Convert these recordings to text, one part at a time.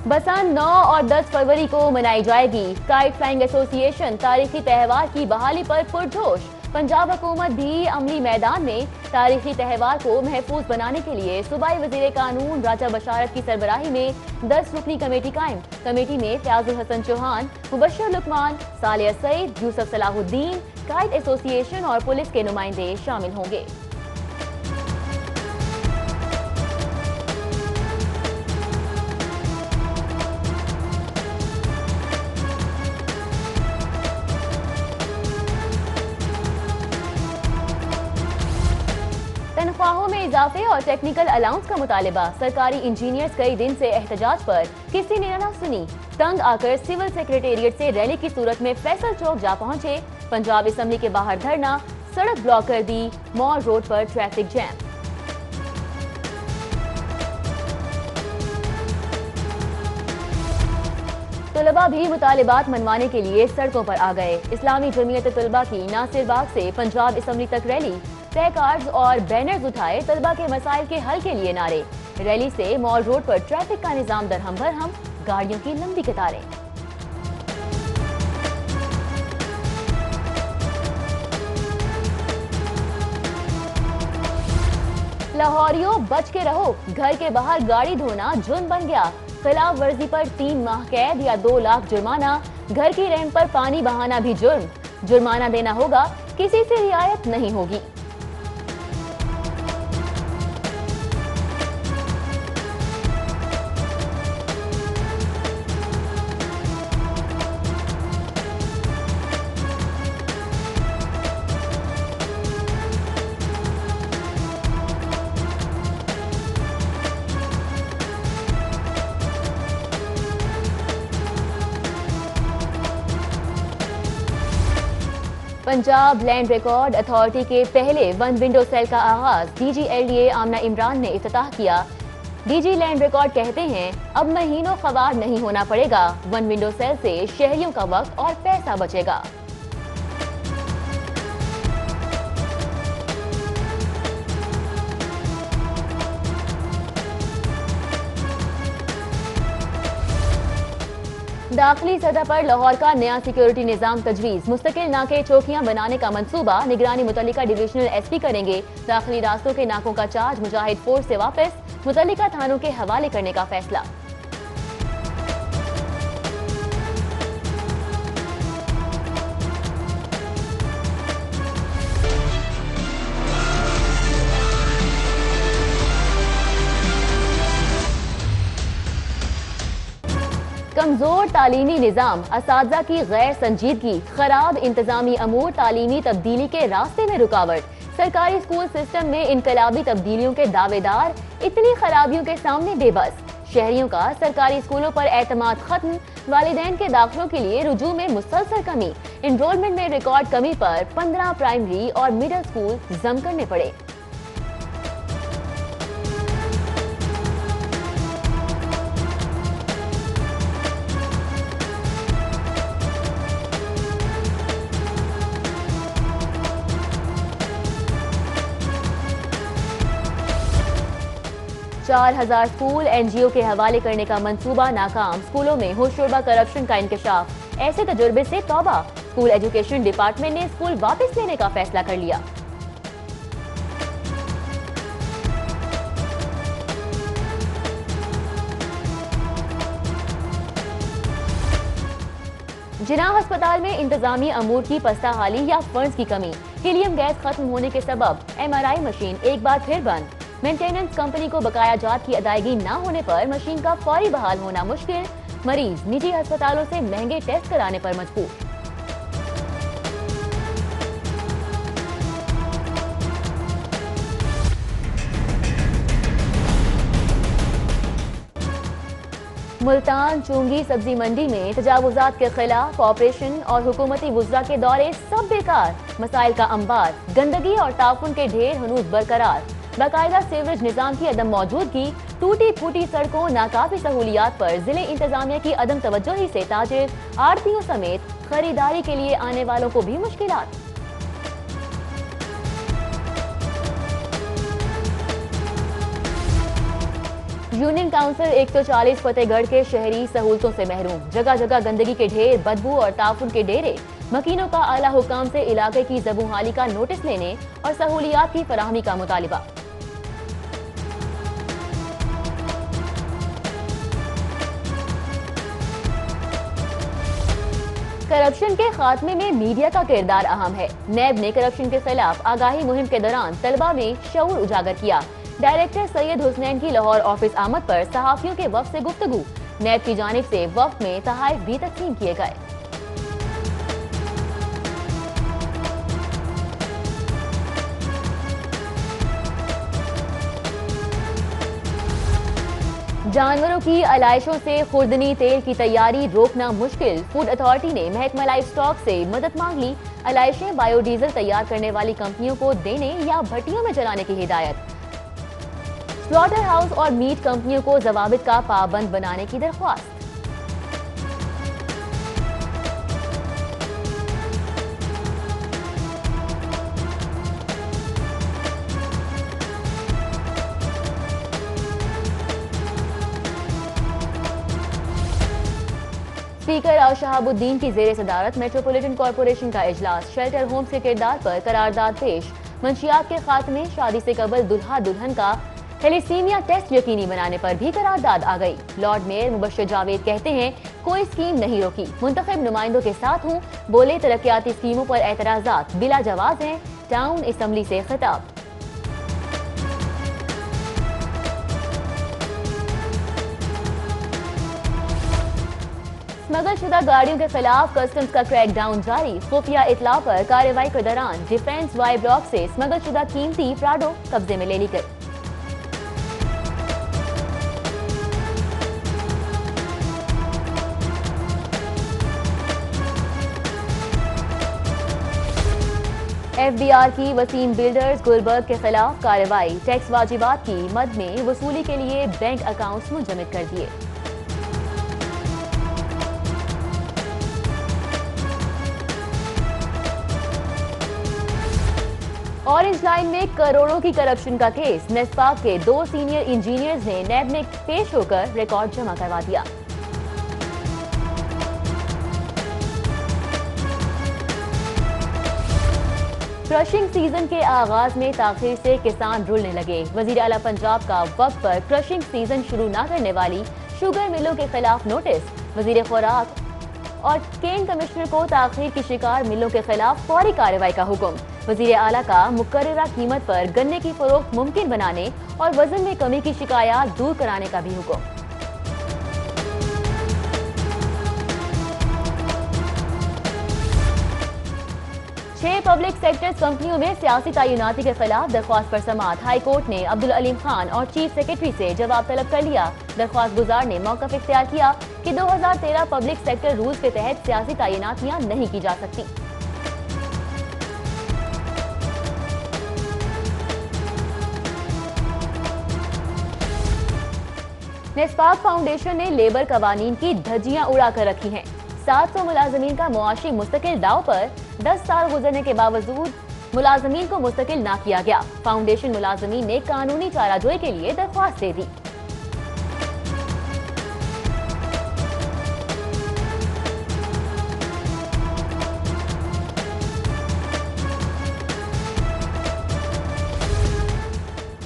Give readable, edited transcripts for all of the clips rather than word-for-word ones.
बसंत 9 और 10 फरवरी को मनाई जाएगी। काइट फ्लाइंग एसोसिएशन तारीखी त्यौहार की बहाली पर पुरजोश। पंजाब हुकूमत भी अमली मैदान में तारीखी त्यौहार को महफूज बनाने के लिए सूबाई वजीर कानून राजा बशारत की सरबराही में 10 रुकनी कमेटी कायम। कमेटी में फयाजुल हसन चौहान, मुबशर लुकमान, सालिया सईद, यूसुफ सलाहुद्दीन, काइट एसोसिएशन और पुलिस के नुमाइंदे शामिल होंगे। तनख्वाहों में इजाफे और टेक्निकल अलाउंस का मुतालिबा। सरकारी इंजीनियर्स कई दिन से एहतजाज पर किसी ने न सुनी। तंग आकर सिविल सेक्रेटेरिएट से रैली की सूरत में फैसल चौक जा पहुंचे। पंजाब असेंबली के बाहर धरना, सड़क ब्लॉक कर दी, मॉल रोड पर ट्रैफिक जैम। तलबा भी मुतालिबात मनवाने के लिए सड़कों पर आ गए। इस्लामी जमीयत तलबा की नासिर बाग से पंजाब असेंबली तक रैली, प्ले कार्ड्स और बैनर्स उठाए, तलबा के मसाइल के हल के लिए नारे। रैली से मॉल रोड पर ट्रैफिक का निजाम दरहम बरहम, गाड़ियों की लंबी कतारें। लाहौरियों बच के रहो, घर के बाहर गाड़ी धोना जुर्म बन गया। खिलाफ वर्जी पर 3 माह कैद या 2 लाख जुर्माना। घर की रैंप पर पानी बहाना भी जुर्म। जुर्माना देना होगा, किसी से रियायत नहीं होगी। पंजाब लैंड रिकॉर्ड अथॉरिटी के पहले वन विंडो सेल का आगाज डीजी एलडीए आमना इमरान ने इफ्तिताह किया। डीजी लैंड रिकॉर्ड कहते हैं, अब महीनों ख़वार नहीं होना पड़ेगा। वन विंडो सेल से शहरियों का वक्त और पैसा बचेगा। दाखिली सतह पर लाहौर का नया सिक्योरिटी निजाम तजवीज़। मुस्तकिल नाके चौकियां बनाने का मंसूबा निगरानी मुतल्लिका डिविजनल एसपी करेंगे। दाखिली रास्तों के नाकों का चार्ज मुजाहिद फोर्स से वापस, मुतल्लिका थानों के हवाले करने का फैसला। कमजोर तालीमी निजाम, असातिज़ा की गैर संजीदगी, खराब इंतजामी अमूर तालीमी तब्दीली के रास्ते में रुकावट। सरकारी स्कूल सिस्टम में इनकलाबी तब्दीलियों के दावेदार इतनी खराबियों के सामने बेबस। शहरियों का सरकारी स्कूलों पर एतमाद खत्म। वालिदैन के दाखिलों के लिए रुजू में मुसलसल कमी। इनरोलमेंट में रिकॉर्ड कमी पर 15 प्राइमरी और मिडिल स्कूल जम करने पड़े। चार 4000 स्कूल एनजीओ के हवाले करने का मंसूबा नाकाम। स्कूलों में होशरुबा करप्शन का इंकशाफ। ऐसे तजुर्बे से तौबा। स्कूल एजुकेशन डिपार्टमेंट ने स्कूल वापस लेने का फैसला कर लिया। जिना अस्पताल में इंतजामी अमूर की पस्ता हाली या फंड्स की कमी। हीलियम गैस खत्म होने के सबब एमआरआई मशीन एक बार फिर बंद। मेंटेनेंस कंपनी को बकाया जात की अदायगी न होने पर मशीन का फौरी बहाल होना मुश्किल। मरीज निजी अस्पतालों से महंगे टेस्ट कराने पर मजबूर। मुल्तान चुंगी सब्जी मंडी में तजावुजात के खिलाफ ऑपरेशन और हुकूमती वुज़रा के दौरे सब बेकार। मसाइल का अंबार, गंदगी और ताउन के ढेर हनूज बरकरार। बाकायदा सीवरेज निजाम की अदम मौजूदगी, टूटी फूटी सड़कों, नाकाफी सहूलियात पर जिले इंतजामिया की अदम तवज्जोही से ताजिर, आड़तियों समेत खरीदारी के लिए आने वालों को भी मुश्किलात। यूनियन काउंसिल 140 फतेहगढ़ के शहरी सहूलतों से महरूम, जगह जगह गंदगी के ढेर, बदबू और ताफुन के डेरे। मकीनों का आला हुकाम से इलाके की ज़बूहाली का नोटिस लेने और सहूलियात की फराहमी का मुतालिबा। करप्शन के खात्मे में मीडिया का किरदार अहम है। नैब ने करप्शन के खिलाफ आगाही मुहिम के दौरान तलबा में शऊर उजागर किया। डायरेक्टर सैयद हुसनैन की लाहौर ऑफिस आमद पर सहाफियों के वफ्द से गुफ्तगू। नैब की जानिब से वफ्द में तहाइफ भी तकसीम किए गए। जानवरों की आलाइशों से खुर्दनी तेल की तैयारी रोकना मुश्किल। फूड अथॉरिटी ने महकमा लाइफ स्टॉक से मदद मांग ली। आलाइशें बायोडीजल तैयार करने वाली कंपनियों को देने या भट्टियों में जलाने की हिदायत। स्लॉटर हाउस और मीट कंपनियों को जवाबित का पाबंद बनाने की दरख्वास्त। स्पीकर और शहाबुद्दीन की जेर सदारत मेट्रोपॉलिटन कॉरपोरेशन का इजलास। शेल्टर होम्स के किरदार पर करारदाद पेश। मंशियात के खात्मे, शादी से कबल दुल्हा दुल्हन का थैलेसीमिया टेस्ट यकीनी बनाने पर भी करारदाद आ गई। लॉर्ड मेयर मुबश्शिर जावेद कहते हैं कोई स्कीम नहीं रोकी, मुंतखब नुमाइंदों के साथ हूँ। बोले तरक्याती स्कीमों पर एतराजात बिला जवाज हैं। टाउन असम्बली से खिताब। स्मगल शुदा गाड़ियों के खिलाफ कस्टम्स का क्रैकडाउन जारी। खुफिया इतला पर कार्रवाई के दौरान डिफेंस वाई ब्लॉक से स्मगल शुदा कीमती प्राडो कब्जे में ले ली गई। FBR की वसीम बिल्डर्स गुलबर्ग के खिलाफ कार्रवाई। टैक्स वाजिबात की मद में वसूली के लिए बैंक अकाउंट्स मुंजमद कर दिए। ऑरेंज लाइन में करोड़ों की करप्शन का केस। नेस्पाक के 2 सीनियर इंजीनियर्स ने नैब में पेश होकर रिकॉर्ड जमा करवा दिया। क्रशिंग सीजन के आगाज में ताखीर से किसान रुलने लगे। वजीर आला पंजाब का वक्त पर क्रशिंग सीजन शुरू न करने वाली शुगर मिलों के खिलाफ नोटिस। वजीर खुराक और केन कमिश्नर को ताखीर की शिकार मिलों के खिलाफ फौरी कार्रवाई का हुक्म। वजीर आला का मुकर्ररा कीमत पर गन्ने की फरोख्त मुमकिन बनाने और वजन में कमी की शिकायत दूर कराने का भी हुक्म। छह पब्लिक सेक्टर्स कंपनियों में सियासी तैनाती के खिलाफ दरख्वास्त पर समाअत। हाई कोर्ट ने अब्दुल अलीम खान और चीफ सेक्रेटरी से जवाब तलब कर लिया। दरख्वास्त गुजार ने मौक़िफ़ इख्तियार किया कि 2013 पब्लिक सेक्टर रूल्स के तहत सियासी तैनातियां नहीं की जा सकती। नेस्पाक फाउंडेशन ने लेबर कवानीन की धज्जियां उड़ा कर रखी हैं। 700 मुलाजमीन का मुआशी मुस्तकिल दाव पर 10 साल गुजरने के बावजूद मुलाजमीन को मुस्तकिल ना किया गया। फाउंडेशन मुलाजमीन ने कानूनी चाराजोई के लिए दरख्वास्त दे दी।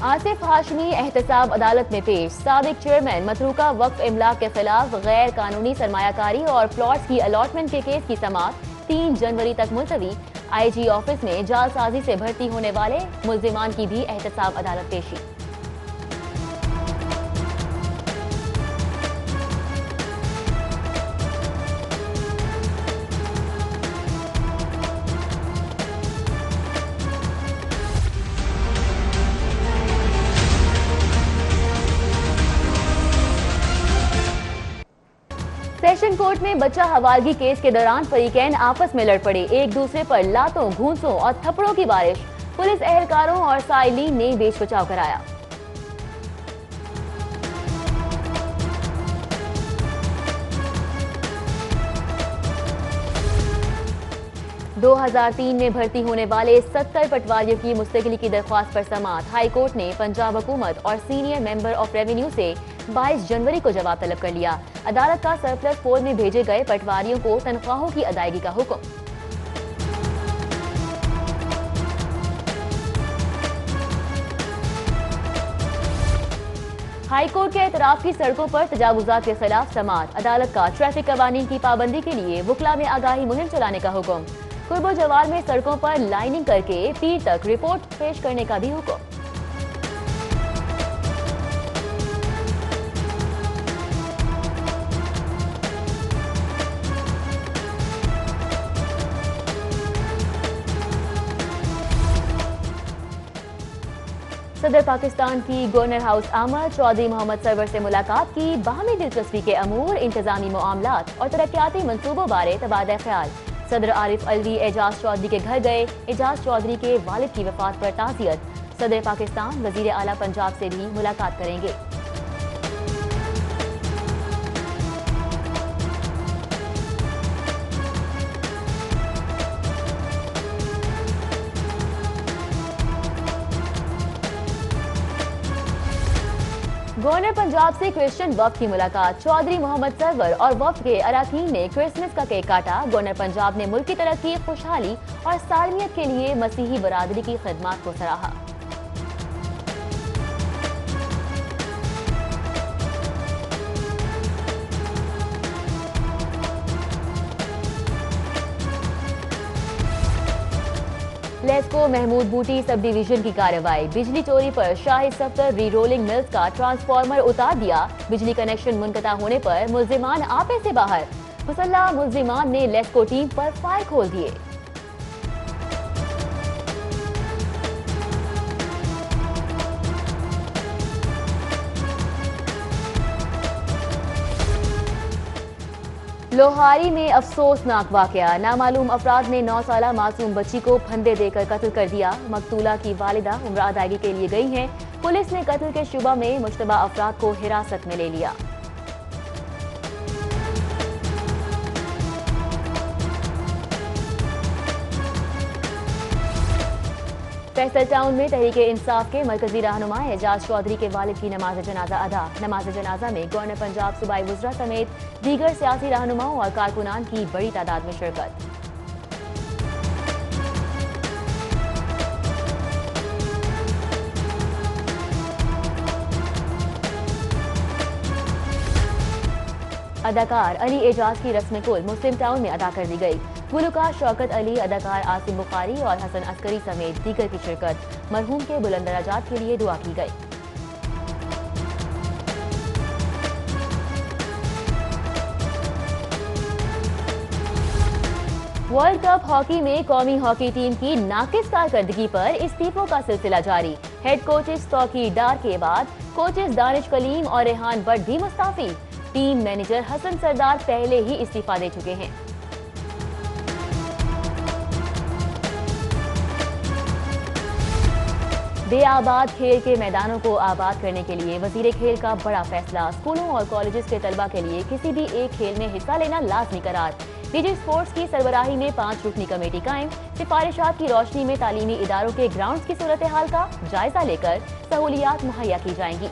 आसिफ हाशमी एहतसाब अदालत में पेश। साबिक चेयरमैन मतरूका वक्फ इमलाक के खिलाफ गैर कानूनी सरमायाकारी और प्लॉट्स की अलॉटमेंट के केस की समाअत 3 जनवरी तक मुलतवी। IG ऑफिस में जालसाजी से भर्ती होने वाले मुल्जिमान की भी एहतसाब अदालत पेशी। सेशन कोर्ट में बच्चा हवालगी केस के दौरान फरीकैन आपस में लड़ पड़े। एक दूसरे पर लातों, घूंसों और थप्पड़ों की बारिश। पुलिस एहलकारों और साइलीन ने बेच बचाव कराया। 2003 में भर्ती होने वाले 70 पटवारियों की मुस्तकिली की दरख्वास्त पर समाअत। हाई कोर्ट ने पंजाब हुकूमत और सीनियर मेंबर ऑफ रेवेन्यू से 22 जनवरी को जवाब तलब कर लिया। अदालत का सरप्लस 4 में भेजे गए पटवारियों को तनख्वाहों की अदायगी का हुक्म। हाईकोर्ट के एतराफ की सड़कों पर तजावुजात के खिलाफ समाअत। अदालत का ट्रैफिक कवानीन की पाबंदी के लिए वुकला में आगाही मुहिम चलाने का हुक्म। कुर्बो जवार में सड़कों पर लाइनिंग करके पीर तक रिपोर्ट पेश करने का भी हुक्म। सदर पाकिस्तान की गवर्नर हाउस आमद चौधरी मोहम्मद सरवर से मुलाकात की। बाहमी दिलचस्पी के अमूर, इंतजामी मामलात और तरक्याती मंसूबों बारे तबादला ख्याल। सदर आरिफ अलवी एजाज चौधरी के घर गए। एजाज चौधरी के वालिद की वफात पर ताज़ियत। सदर पाकिस्तान वजीर आला पंजाब से भी मुलाकात करेंगे। गवर्नर पंजाब से क्रिश्चियन वफ्द की मुलाकात। चौधरी मोहम्मद सरवर और वफ्द के अरकान ने क्रिसमस का केक काटा। गवर्नर पंजाब ने मुल्क की तरक्की, खुशहाली और सालमियत के लिए मसीही बरादरी की खिदमत को सराहा। लेस्को महमूद बूटी सब डिवीजन की कार्रवाई। बिजली चोरी पर शाहिद सफ्तर री रोलिंग मिल्स का ट्रांसफार्मर उतार दिया। बिजली कनेक्शन मुनक़ता होने पर मुल्जिमान आपे से बाहर। मुसल्लह मुल्जिमान ने लेस्को टीम पर फायर खोल दिए। लोहारी में अफसोसनाक वाकया। नामालूम अफराद ने 9 साला मासूम बच्ची को फंदे देकर कत्ल कर दिया। मकतूला की वालिदा उम्र अदायगी के लिए गई हैं। पुलिस ने कत्ल के शुबा में मुश्तबा अफराद को हिरासत में ले लिया। फैसल टाउन में तहरीके इंसाफ के मरकजी रहनुमा एजाज चौधरी के वालिद की नमाज जनाजा अदा। नमाज जनाजा में गवर्नर पंजाब सूबाई वुज़रा समेत दीगर सियासी रहनुमाओं और कारकुनान की बड़ी तादाद में शिरकत। अदाकार अली एजाज की रस्म कुल मुस्लिम टाउन में अदा कर दी गई। गुलकार शौकत अली, अदाकार आसिम बुखारी और हसन अस्करी समेत दीगर की शिरकत। मरहूम के बुलंद दराजात के लिए दुआ की गई। वर्ल्ड कप हॉकी में कौमी हॉकी टीम की नाकिस कारकर्दगी पर इस्तीफों का सिलसिला जारी। हेड कोचेस तौकीर डार के बाद कोचेस दानिश कलीम और रेहान भट्ट भी मुस्ताफी। टीम मैनेजर हसन सरदार पहले ही इस्तीफा दे चुके हैं। बेआबाद खेल के मैदानों को आबाद करने के लिए वजीर खेल का बड़ा फैसला। स्कूलों और कॉलेजेस के तलबा के लिए किसी भी एक खेल में हिस्सा लेना लाजमी करार। डीजी स्पोर्ट्स की सरबराही में 5 रुकनी कमेटी कायम। सिफारिशात की रोशनी में तालीमी इदारों के ग्राउंड्स की सूरत हाल का जायजा लेकर सहूलियात मुहैया की जाएंगी।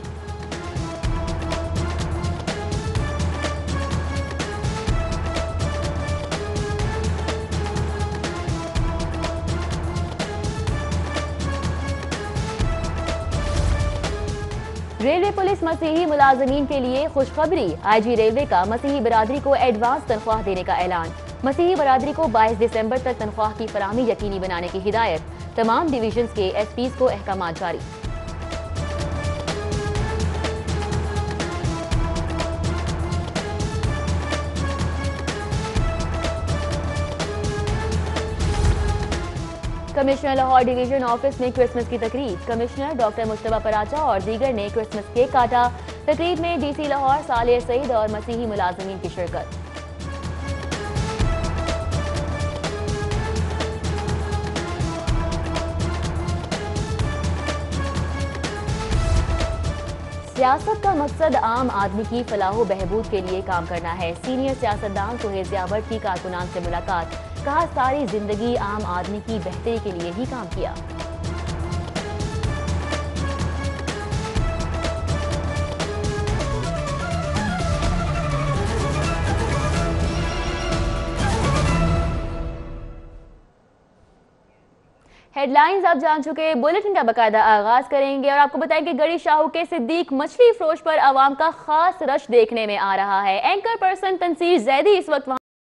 रेलवे पुलिस मसीही मुलाजमीन के लिए खुशखबरी। आईजी रेलवे का मसीही बरादरी को एडवांस तनख्वाह देने का ऐलान। मसीही बरादरी को 22 दिसंबर तक तनख्वाह की फराहमी यकीनी बनाने की हिदायत। तमाम डिवीजन्स के एसपीज को अहकाम जारी। कमिश्नर लाहौर डिवीजन ऑफिस में क्रिसमस की तकरीब। कमिश्नर डॉक्टर मुश्तबा पराचा और दीगर ने क्रिसमस केक काटा। तकरीब में डीसी लाहौर सालेह सईद और मसीही मुलाजमीन की शिरकत। सियासत का मकसद आम आदमी की फलाह बहबूद के लिए काम करना है। सीनियर सियासतदान सुहेल ज़ियावत की कारकुनान से मुलाकात। कहा, सारी जिंदगी आम आदमी की बेहतरी के लिए ही काम किया। हेडलाइंस आप जान चुके, बुलेटिन का बकायदा आगाज करेंगे और आपको बताएं कि गड़ी शाहू के सिद्दीक मछली फरोश पर आवाम का खास रश देखने में आ रहा है। एंकर पर्सन तनसीर जैदी इस वक्त